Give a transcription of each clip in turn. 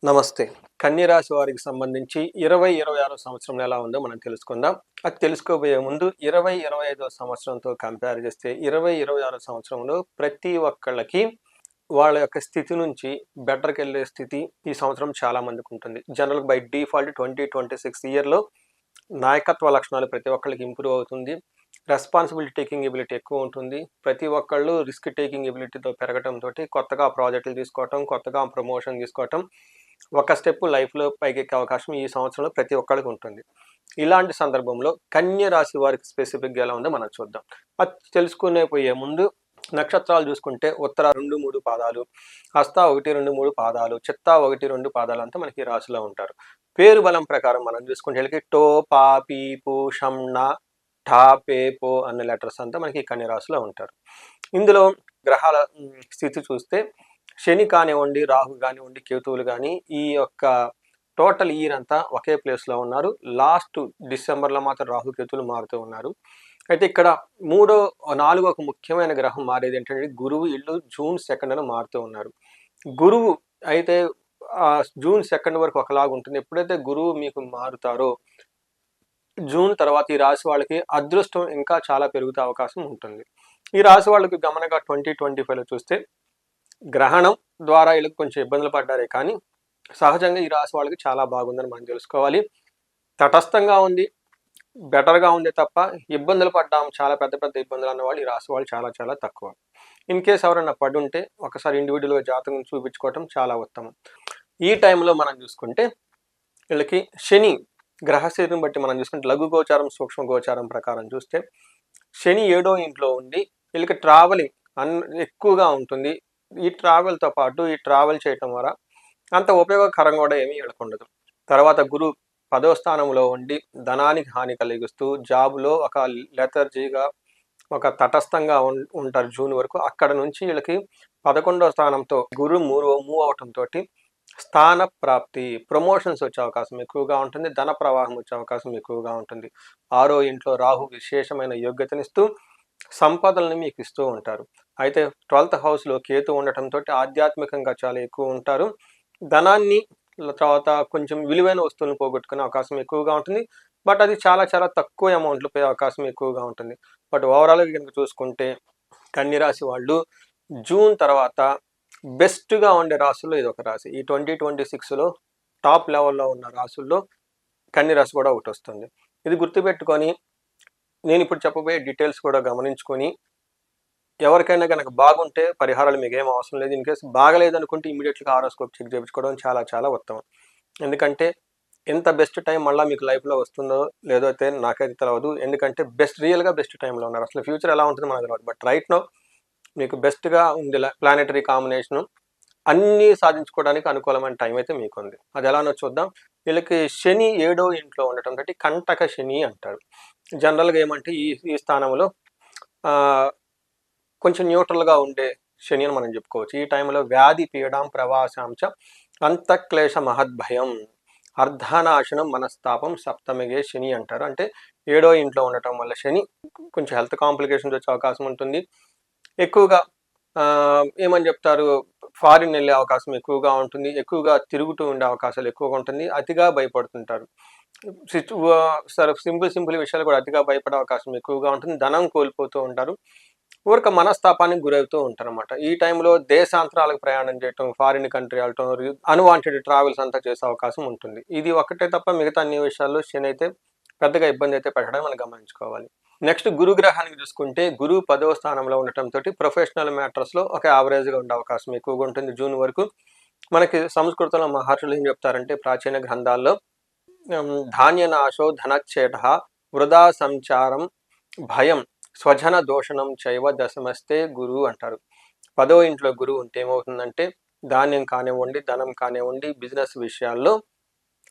నమస్తే. కన్య రాశి వారికి సంబంధించి 2026 సంవత్సరం ఎలా ఉందో మనం తెలుసుకుందాం. అది తెలుసుకోబోయే ముందు 2025 సంవత్సరంతో కంపేర్ చేస్తే 2026 సంవత్సరంలో ప్రతి ఒక్కళ్ళకి వాళ్ళ యొక్క స్థితి నుంచి బెటర్‌కెళ్ళే స్థితి ఈ సంవత్సరం చాలా మందికుంటుంది. జనరల్‌గా బై డిఫాల్ట్ 2026 ఇయర్‌లో నాయకత్వ లక్షణాలు ప్రతి ఒక్కళ్ళకి ఇంప్రూవ్ అవుతుంది. రెస్పాన్సిబిలిటీ టేకింగ్ ఎబిలిటీ ఎక్కువ ఉంటుంది. ప్రతి ఒక్కళ్ళు రిస్క్ టేకింగ్ ఎబిలిటీతో పెరగటంతోటి కొత్తగా ప్రాజెక్టులు తీసుకోవటం, కొత్తగా ప్రమోషన్ తీసుకోవటం, ఒక స్టెప్ లైఫ్‌లో పైకెక్కే అవకాశం ఈ సంవత్సరంలో ప్రతి ఒక్కళ్ళకి ఉంటుంది. ఇలాంటి సందర్భంలో కన్య రాశి వారికి స్పెసిఫిక్‌గా ఎలా ఉందో మనం చూద్దాం. అది తెలుసుకునే పోయే ముందు నక్షత్రాలు చూసుకుంటే ఉత్తర 2, 3 పాదాలు, హస్త 1, 2, 3 పాదాలు, చిత్త 1, 2 పాదాలు అంతా మనకి ఈ రాశిలో ఉంటారు. పేరు బలం ప్రకారం మనం చూసుకుంటే వీళ్ళకి టో, పా, పీ, పు, షం, న, ఠ, పే, పో అన్న లెటర్స్ అంతా మనకి కన్య రాశిలో ఉంటారు. ఇందులో గ్రహాల స్థితి చూస్తే శని కానివ్వండి, రాహు కానివ్వండి, కేతువులు కానీ ఈ యొక్క టోటల్ ఇయర్ అంతా ఒకే ప్లేస్లో ఉన్నారు. లాస్ట్ డిసెంబర్లో మాత్రం రాహు కేతువులు మారుతూ ఉన్నారు. అయితే ఇక్కడ నాలుగో ఒక ముఖ్యమైన గ్రహం మారేది ఏంటంటే గురువు ఇల్లు జూన్ 2న మారుతూ ఉన్నారు. గురువు అయితే జూన్ 2 వరకు ఒకలాగా ఉంటుంది. ఎప్పుడైతే గురువు మీకు మారుతారో జూన్ తర్వాత ఈ రాశి వాళ్ళకి అదృష్టం ఇంకా చాలా పెరుగుతే అవకాశం ఉంటుంది. ఈ రాశి వాళ్ళకి గమనగా 2025లో చూస్తే గ్రహణం ద్వారా వీళ్ళకి కొంచెం ఇబ్బందులు పడ్డారే కానీ సహజంగా ఈ రాశి వాళ్ళకి చాలా బాగుందని మనం తెలుసుకోవాలి. తటస్థంగా ఉంది, బెటర్గా ఉంది తప్ప ఇబ్బందులు పడ్డాం, చాలా పెద్ద పెద్ద ఇబ్బందులు అన్నవాళ్ళు ఈ రాశి వాళ్ళు చాలా చాలా తక్కువ. ఇన్ కేస్ ఎవరైనా పడి ఉంటే ఒకసారి ఇండివిజువల్గా జాతకం చూపించుకోవటం చాలా ఉత్తమం. ఈ టైంలో మనం చూసుకుంటే వీళ్ళకి శని గ్రహస్థితిని బట్టి మనం చూసుకుంటే లఘు గోచారం, సూక్ష్మ గోచారం ప్రకారం చూస్తే శని 7వ ఇంట్లో ఉండి వీళ్ళకి ట్రావెలింగ్ ఎక్కువగా ఉంటుంది. ఈ ట్రావెల్తో పాటు ఈ ట్రావెల్ చేయటం ద్వారా అంత ఉపయోగకరంగా కూడా ఏమీ ఉండదు. తర్వాత గురువు 10వ స్థానంలో ఉండి ధనానికి హాని కలిగిస్తూ జాబ్లో ఒక లెథర్జీగా ఒక తటస్థంగా ఉంటారు జూన్ వరకు. అక్కడ నుంచి వీళ్ళకి 11వ స్థానంతో గురువు మూవ్ అవటంతో స్థాన ప్రాప్తి, ప్రమోషన్స్ వచ్చే అవకాశం ఎక్కువగా ఉంటుంది. ధన ప్రవాహం వచ్చే అవకాశం ఎక్కువగా ఉంటుంది. 6వ ఇంట్లో రాహు విశేషమైన యోగ్యతనిస్తూ సంపదలను మీకు ఇస్తూ ఉంటారు. అయితే 12th హౌస్లో కేతు ఉండటంతో ఆధ్యాత్మికంగా చాలా ఎక్కువ ఉంటారు. ధనాన్ని తర్వాత కొంచెం విలువైన వస్తువులను పోగొట్టుకునే అవకాశం ఎక్కువగా ఉంటుంది. బట్ అది చాలా చాలా తక్కువ అమౌంట్లో పోయే అవకాశం ఎక్కువగా ఉంటుంది. బట్ ఓవరాల్గా కనుక చూసుకుంటే కన్యరాశి వాళ్ళు జూన్ తర్వాత బెస్ట్గా ఉండే రాశుల్లో ఇది ఒక రాశి. ఈ 2026లో టాప్ లెవెల్లో ఉన్న రాశుల్లో కన్యరాశి కూడా ఒకటి వస్తుంది. ఇది గుర్తుపెట్టుకొని నేను ఇప్పుడు చెప్పబోయే డీటెయిల్స్ కూడా గమనించుకొని ఎవరికైనా కనుక బాగుంటే పరిహారాలు మీకు ఏం అవసరం లేదు. ఇన్ కేసు బాగలేదనుకుంటే ఇమీడియట్గా హారోస్కోప్ చెక్ చేయించుకోవడం చాలా చాలా ఉత్తమం. ఎందుకంటే ఎంత బెస్ట్ టైం మళ్ళీ మీకు లైఫ్లో వస్తుందో లేదో అయితే నాకైతే తెలియదు. ఎందుకంటే రియల్గా బెస్ట్ టైంలో ఉన్నారు. అసలు ఫ్యూచర్ ఎలా ఉంటుందో మనకు తెలియదు. బట్ రైట్ నో మీకు బెస్ట్గా ఉంది. ప్లానెటరీ కాంబినేషను అన్నీ సాధించుకోవడానికి అనుకూలమైన టైం అయితే మీకు ఉంది. అది ఎలానో చూద్దాం. వీళ్ళకి శని 7వ ఇంట్లో ఉండటం బట్టి కంటక శని అంటారు. జనరల్గా ఏమంటే ఈ స్థానంలో కొంచెం న్యూట్రల్గా ఉండే శని అని మనం చెప్పుకోవచ్చు. ఈ టైంలో వ్యాధి పీడాం ప్రవాసాంశ అంతఃక్లేశ మహద్భయం అర్ధనాశనం మనస్తాపం సప్తమిగే శని అంటారు. అంటే 7వ ఇంట్లో ఉండటం వల్ల శని కొంచెం హెల్త్ కాంప్లికేషన్స్ వచ్చే అవకాశం ఉంటుంది. ఎక్కువగా ఏమని చెప్తారు, ఫారిన్ వెళ్ళే అవకాశం ఎక్కువగా ఉంటుంది. ఎక్కువగా తిరుగుతూ ఉండే అవకాశాలు ఎక్కువగా ఉంటుంది. అతిగా భయపడుతుంటారు. సింపుల్ విషయాలు కూడా అతిగా భయపడే అవకాశం ఎక్కువగా ఉంటుంది. ధనం కోల్పోతూ ఉంటారు. ఊరిక మనస్తాపానికి గురవుతూ ఉంటారు అనమాట. ఈ టైంలో దేశాంతరాలకు ప్రయాణం చేయటం, ఫారిన్ కంట్రీ వెళ్ళటం, అన్వాంటెడ్ ట్రావెల్స్ అంతా చేసే అవకాశం ఉంటుంది. ఇది ఒకటే తప్ప మిగతా అన్ని విషయాల్లో శని అయితే పెద్దగా ఇబ్బంది అయితే పెట్టడం మనం గమనించుకోవాలి. నెక్స్ట్ గురుగ్రహానికి చూసుకుంటే గురువు 10వ స్థానంలో ఉండటంతో ప్రొఫెషనల్ మ్యాటర్స్లో ఒక యావరేజ్గా ఉండే అవకాశం ఎక్కువగా ఉంటుంది జూన్ వరకు. మనకి సంస్కృతంలో మహర్షులు ఏం చెప్తారంటే ప్రాచీన గ్రంథాల్లో ధాన్యనాశో ధనచ్ఛేట వృధా సంచారం భయం స్వజన దోషణం చైవ దశమస్తే గురువు అంటారు. 10వ ఇంట్లో గురువు ఉంటే ఏమవుతుందంటే ధాన్యం కానివ్వండి, ధనం కానివ్వండి, బిజినెస్ విషయాల్లో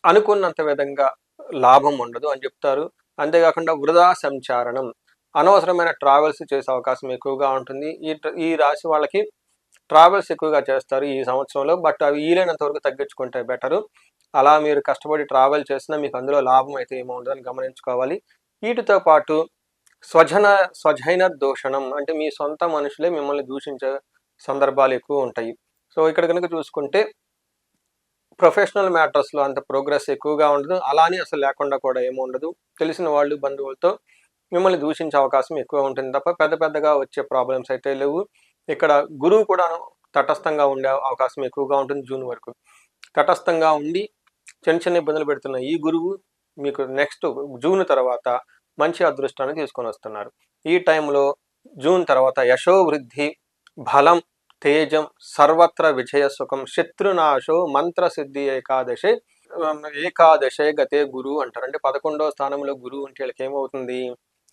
అనుకున్నంత విధంగా లాభం ఉండదు అని చెప్తారు. అంతేకాకుండా వృధా సంచారణం, అనవసరమైన ట్రావెల్స్ చేసే అవకాశం ఎక్కువగా ఉంటుంది. ఈ రాశి వాళ్ళకి ట్రావెల్స్ ఎక్కువగా చేస్తారు ఈ సంవత్సరంలో. బట్ అవి వీలైనంత వరకు తగ్గించుకుంటే బెటరు. అలా మీరు కష్టపడి ట్రావెల్ చేసినా మీకు అందులో లాభం అయితే ఏమవుతుందని గమనించుకోవాలి. వీటితో పాటు స్వజైన దూషణం అంటే మీ సొంత మనుషులే మిమ్మల్ని దూషించే సందర్భాలు ఎక్కువ ఉంటాయి. సో ఇక్కడ కనుక చూసుకుంటే ప్రొఫెషనల్ మ్యాటర్స్లో అంత ప్రోగ్రెస్ ఎక్కువగా ఉండదు, అలానే అసలు లేకుండా కూడా ఏమి ఉండదు. తెలిసిన వాళ్ళు బంధువులతో మిమ్మల్ని దూషించే అవకాశం ఎక్కువ ఉంటుంది తప్ప పెద్ద పెద్దగా వచ్చే ప్రాబ్లమ్స్ అయితే లేవు. ఇక్కడ గురువు కూడా తటస్థంగా ఉండే అవకాశం ఎక్కువగా ఉంటుంది జూన్ వరకు. తటస్థంగా ఉండి చిన్న చిన్న ఇబ్బందులు పెడుతున్న ఈ గురువు మీకు నెక్స్ట్ జూన్ తర్వాత మంచి అదృష్టాన్ని తీసుకొని వస్తున్నారు. ఈ టైంలో జూన్ తర్వాత యశోవృద్ధి, బలం, తేజం, సర్వత్ర విజయ సుఖం, శత్రునాశో, మంత్రసిద్ధి ఏకాదశే గతే గురువు అంటారు. అంటే 11వ స్థానంలో గురువు ఉంటే వీళ్ళకి ఏమవుతుంది?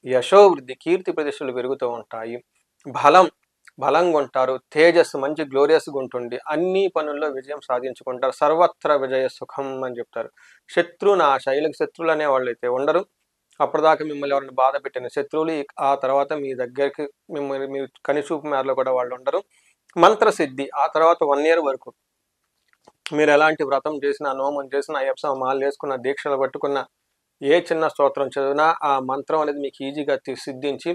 యశోవృద్ధి, కీర్తి ప్రతిష్టలు పెరుగుతూ ఉంటాయి. బలంగా ఉంటారు. తేజస్సు మంచి గ్లోరియస్గా ఉంటుంది. అన్ని పనుల్లో విజయం సాధించుకుంటారు. సర్వత్ర విజయ సుఖం అని చెప్తారు. శత్రునాశ, వీళ్ళకి శత్రువులు అనే వాళ్ళు అయితే ఉండరు. అప్పటిదాకా మిమ్మల్ని ఎవరిని బాధ పెట్టిన శత్రువులు ఆ తర్వాత మీ దగ్గరికి మిమ్మల్ని మీ కనిచూపు మేరలో కూడా వాళ్ళు ఉండరు. మంత్రసిద్ధి, ఆ తర్వాత 1 year వరకు మీరు ఎలాంటి వ్రతం చేసినా, నోమం చేసినా, అయ్యప్ప మాలు వేసుకున్న, దీక్షలు పట్టుకున్న, ఏ చిన్న స్తోత్రం చదివినా ఆ మంత్రం అనేది మీకు ఈజీగా సిద్ధించి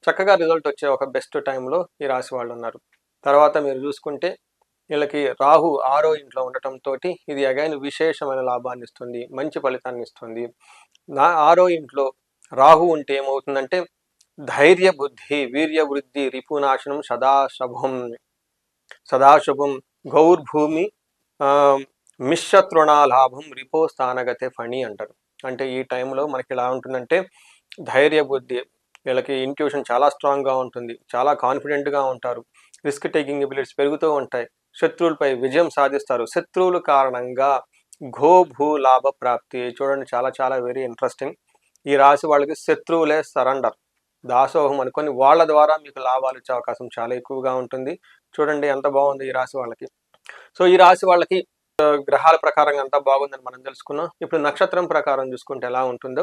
చక్కగా రిజల్ట్ వచ్చే ఒక బెస్ట్ టైంలో ఈ రాశి వాళ్ళు ఉన్నారు. తర్వాత మీరు చూసుకుంటే వీళ్ళకి రాహు 6వ ఇంట్లో ఉండటంతో ఇది అగైన్ విశేషమైన లాభాన్ని ఇస్తుంది, మంచి ఫలితాన్ని ఇస్తుంది. 6వ ఇంట్లో రాహు ఉంటే ఏమవుతుందంటే ధైర్య బుద్ధి, వీర్య వృద్ధి, రిపునాశనం, సదాశుభం, గౌర్భూమి, మిశ్రతృణాలాభం, రిపో స్థానగతే ఫణి అంటారు. అంటే ఈ టైంలో మనకి ఎలా ఉంటుందంటే ధైర్య బుద్ధి, వీళ్ళకి ఇంట్యూషన్ చాలా స్ట్రాంగ్గా ఉంటుంది, చాలా కాన్ఫిడెంట్గా ఉంటారు, రిస్క్ టేకింగ్ ఎబిలిటీస్ పెరుగుతూ ఉంటాయి, శత్రువులపై విజయం సాధిస్తారు. శత్రువుల కారణంగా భూ లాభ ప్రాప్తి. చూడండి, చాలా చాలా వెరీ ఇంట్రెస్టింగ్. ఈ రాశి వాళ్ళకి శత్రువులే సరెండర్, దాసోహం అనుకొని వాళ్ళ ద్వారా మీకు లాభాలు వచ్చే అవకాశం చాలా ఎక్కువగా ఉంటుంది. చూడండి ఎంత బాగుంది ఈ రాశి వాళ్ళకి. సో ఈ రాశి వాళ్ళకి గ్రహాల ప్రకారంగా అంతా బాగుందని మనం తెలుసుకున్నాం. ఇప్పుడు నక్షత్రం ప్రకారం చూసుకుంటే ఎలా ఉంటుందో,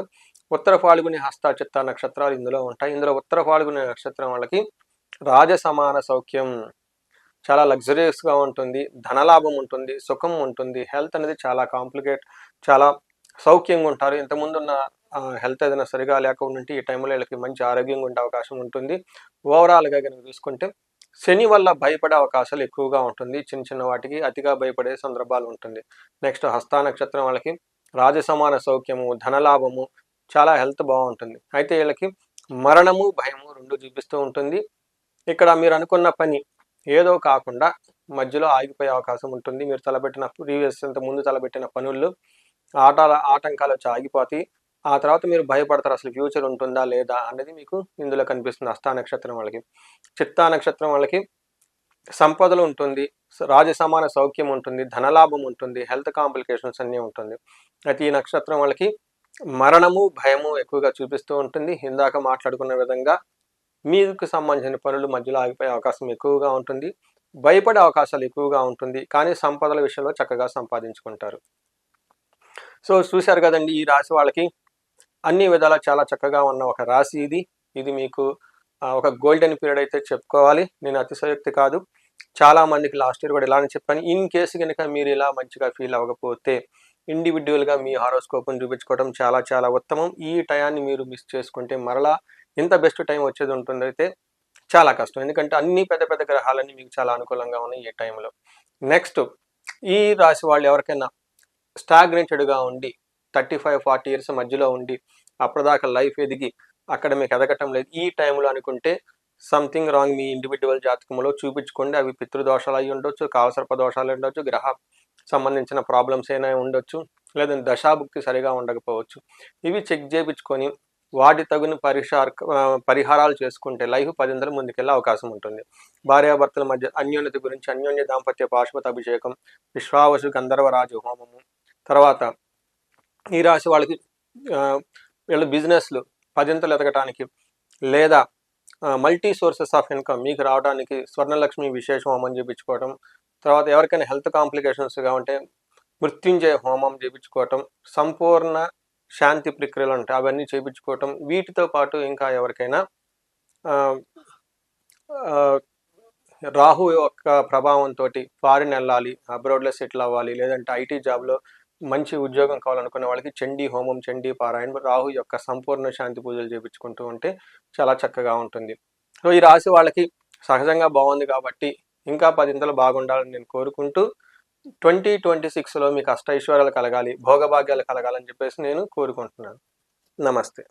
ఉత్తర ఫాల్గుని, హస్త, చిత్త నక్షత్రాలు ఇందులో ఉంటాయి. ఇందులో ఉత్తర ఫాల్గుని నక్షత్రం వాళ్ళకి రాజసమాన సౌఖ్యం, చాలా లగ్జరియస్గా ఉంటుంది, ధనలాభం ఉంటుంది, సుఖం ఉంటుంది, హెల్త్ అనేది చాలా చాలా సౌఖ్యంగా ఉంటారు. ఇంతకుముందు ఉన్న హెల్త్ ఏదైనా సరిగా లేకుండా ఈ టైంలో వీళ్ళకి మంచి ఆరోగ్యంగా ఉండే అవకాశం ఉంటుంది. ఓవరాల్గా కనుక చూసుకుంటే శని వల్ల భయపడే అవకాశాలు ఎక్కువగా ఉంటుంది, చిన్న చిన్న వాటికి అతిగా భయపడే సందర్భాలు ఉంటుంది. నెక్స్ట్ హస్త నక్షత్రం వాళ్ళకి రాజసమాన సౌఖ్యము, ధనలాభము, చాలా హెల్త్ బాగుంటుంది. అయితే వీళ్ళకి మరణము, భయము రెండు చూపిస్తూ ఉంటుంది. ఇక్కడ మీరు అనుకున్న పని ఏదో కాకుండా మధ్యలో ఆగిపోయే అవకాశం ఉంటుంది. మీరు తలపెట్టిన ముందు తలపెట్టిన పనుల్లో ఆటంకాలు వచ్చి ఆగిపోతాయి. ఆ తర్వాత మీరు భయపడతారు, అసలు ఫ్యూచర్ ఉంటుందా లేదా అనేది మీకు ఇందులో కనిపిస్తుంది. హస్త నక్షత్రం వాళ్ళకి. చిత్తా నక్షత్రం వాళ్ళకి సంపదలు ఉంటుంది, రాజసమాన సౌఖ్యం ఉంటుంది, ధనలాభం ఉంటుంది, హెల్త్ కాంప్లికేషన్స్ అన్నీ ఉంటుంది. అయితే ఈ నక్షత్రం వాళ్ళకి మరణము, భయము ఎక్కువగా చూపిస్తూ ఉంటుంది. ఇందాక మాట్లాడుకున్న విధంగా మీకు సంబంధించిన పనులు మధ్యలో ఆగిపోయే అవకాశం ఎక్కువగా ఉంటుంది, భయపడే అవకాశాలు ఎక్కువగా ఉంటుంది. కానీ సంపదల విషయంలో చక్కగా సంపాదించుకుంటారు. సో చూశారు కదండి, ఈ రాశి వాళ్ళకి అన్ని విధాలా చాలా చక్కగా ఉన్న ఒక రాశి ఇది మీకు ఒక గోల్డెన్ పీరియడ్ అయితే చెప్పుకోవాలి. నేను అతిశయోక్తి కాదు, చాలా మందికి లాస్ట్ ఇయర్ కూడా ఇలానే చెప్పాను. ఇన్ కేసు కనుక మీరు ఇలా మంచిగా ఫీల్ అవ్వకపోతే ఇండివిజువల్గా మీ హారోస్కోప్ని చూపించుకోవడం చాలా చాలా ఉత్తమం. ఈ టయాన్ని మీరు మిస్ చేసుకుంటే మరలా ఇంత బెస్ట్ టైం వచ్చేది ఉంటుంది అయితే చాలా కష్టం. ఎందుకంటే అన్ని పెద్ద పెద్ద గ్రహాలన్నీ మీకు చాలా అనుకూలంగా ఉన్నాయి ఈ టైంలో. నెక్స్ట్, ఈ రాశి వాళ్ళు ఎవరికైనా స్టాగ్నెంటెడ్గా ఉండి 35-40 years మధ్యలో ఉండి అప్పటిదాకా లైఫ్ ఎదిగి అక్కడ మీకు ఎదగటం లేదు ఈ టైంలో అనుకుంటే సంథింగ్ రాంగ్ మీ ఇండివిజువల్ జాతకంలో చూపించుకోండి. అవి పితృదోషాలు అయి ఉండొచ్చు, కాలసర్ప దోషాలు ఉండొచ్చు, గ్రహ సంబంధించిన ప్రాబ్లమ్స్ అయినా ఉండొచ్చు, లేదంటే దశాభుక్తి సరిగా ఉండకపోవచ్చు. ఇవి చెక్ చేయించుకొని వాటి తగిన పరిహారాలు చేసుకుంటే లైఫ్ 10 ముందుకెళ్ళే అవకాశం ఉంటుంది. భార్యాభర్తల మధ్య అన్యోన్యత గురించి అన్యోన్య దాంపత్య పాశుపత అభిషేకం, విశ్వావసు గంధర్వరాజు హోమము, తర్వాత ఈ రాశి వాళ్ళకి వీళ్ళ బిజినెస్లు 10 ఎదగటానికి లేదా మల్టీ సోర్సెస్ ఆఫ్ ఇన్కమ్ మీకు రావడానికి స్వర్ణలక్ష్మి విశేష హోమం చేయించుకోవటం, తర్వాత ఎవరికైనా హెల్త్ కాంప్లికేషన్స్గా ఉంటే మృత్యుంజయ హోమం చేయించుకోవటం, సంపూర్ణ శాంతి ప్రక్రియలు ఉంటాయి అవన్నీ చేయించుకోవటం. వీటితో పాటు ఇంకా ఎవరికైనా రాహు యొక్క ప్రభావంతో ఫారిన్ వెళ్ళాలి, అబ్రాడ్లో సెటిల్ అవ్వాలి, లేదంటే ఐటీ జాబ్లో మంచి ఉద్యోగం కావాలనుకునే వాళ్ళకి చండీ హోమం, చండీ పారాయణ, రాహు యొక్క సంపూర్ణ శాంతి పూజలు చేయించుకుంటూ ఉంటే చాలా చక్కగా ఉంటుంది. సో ఈ రాశి వాళ్ళకి సహజంగా బాగుంది కాబట్టి ఇంకా 10 బాగుండాలని నేను కోరుకుంటూ 2026లో మీకు అష్టైశ్వర్యాలు కలగాలి, భోగభాగ్యాలు కలగాలని చెప్పేసి నేను కోరుకుంటున్నాను. నమస్తే.